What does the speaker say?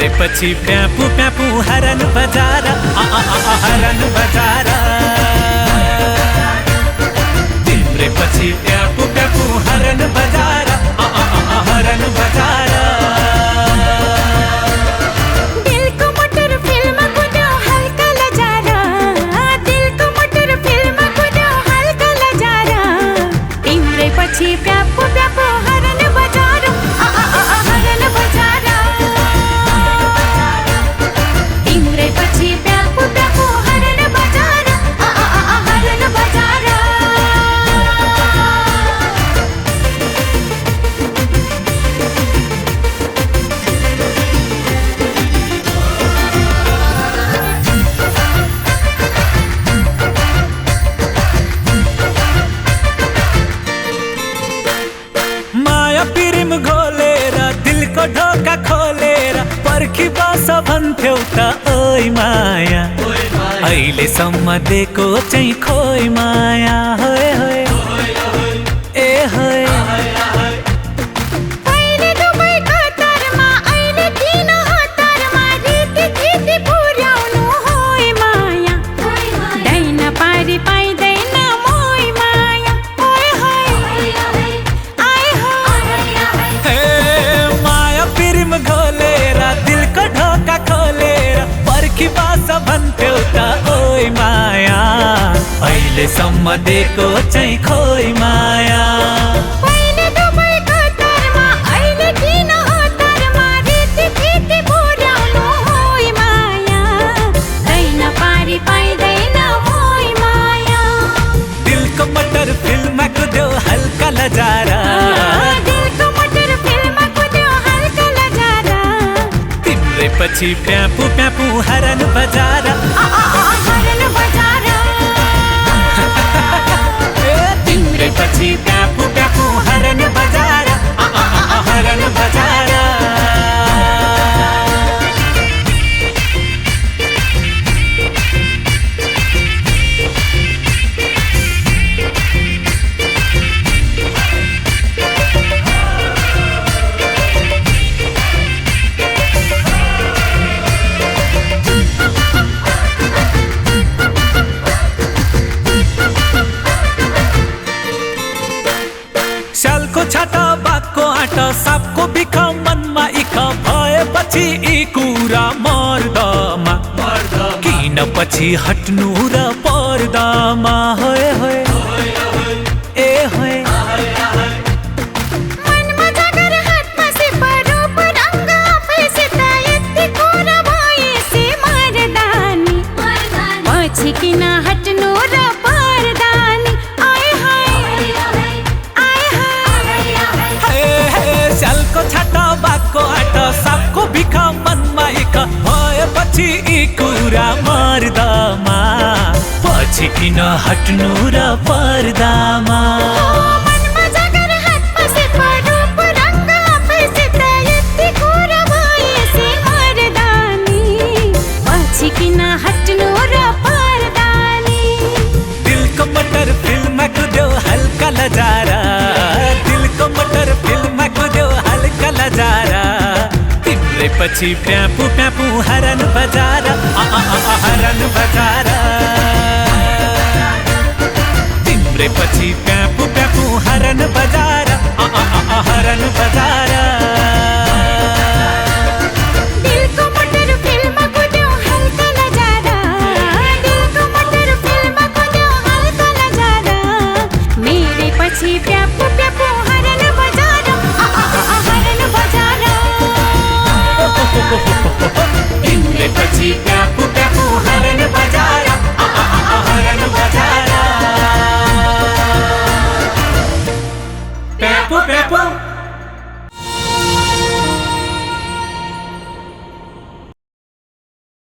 तिम्रे पछि प्यापु प्यापु हरन बजारा हरन बजारा तिम्रे पछि प्यापु प्यापु हरन बजारा हरन बजारा दिलको मोटर फिल्म कुद्यो हल्का लजारा दिलको मोटर फिल्म कुद्यो हल्का लजारा तिम्रे पछि प्यापु प्यापु हरन बजारा हरन बजारा तिम्रे पछि प्यापु प्यापु हरन बजारा हरन बजारा माया पिरिम घोलेर दिलको ढोका खोलेर पर्खी बस भन्थ्यौ त ओइ माया अहिलेसम्म दिएको चाहिँ खोइ माया होय होय ए होय पहिले दुबई कतारमा अहिले किन हतारमा रीति थिति पुर्याउनु होय माया दैन पारी पाइदैन मोय माया ओय होय आय होय ए माया पिरिम घोलेर दिलको ढोका खोलेर पर्खी बस भन्थ्यौ त ओइ माया अहिलेसम्म दिएको चाहिँ खोइ माया पहिले दुबई कतारमा अहिले किन हतारमा रीति थिति पुर्याउनु होय माया दैन पारी पाइदैन मोय माया दिलको मटर फिल्म कुद्यो हल्का लजारा दिलको मोटर फिल्म कुद्यो हल्का लजारा तिम्रे पछि प्यापु प्यापु हरन बजारा हरन बजारा तिम्रे पछि प्यापु प्यापु हरन बजारा हरन बजारा सालको छाता बाघको आँटा सापको बिख मनमा इख भएपछि यी कुरा मर्दमा किन पछि हट्नु र पर्दामा होय होय ए होय मनमा जागर हातमा सिपर रूप रङ्ग आफैसित यति कुरा भएपछि मर्दानी पछि किन हट्नु र पर्दानी आय हाय आय हाय सालको छाता बाघको आँटा सापको बिख मनमा इख भएपछि यी कुरा मर्दामा पछि किन हट्नु र पर्दामा मनमा जागर हातमा सिपर रूप रङ्ग आफैसित यति कुरा भएपछि मर्दानी पछि किन हट्नु र पर्दानी दिलको मटर फिल्म कुद्यो हल्का लजारा दिलको मटर फिल्म कुद्यो हल्का लजारा तिम्रे पछि प्यापु प्यापु हरन बजारा हरन बजारा तिम्रे पछि प्यापु प्यापु हरन बजारा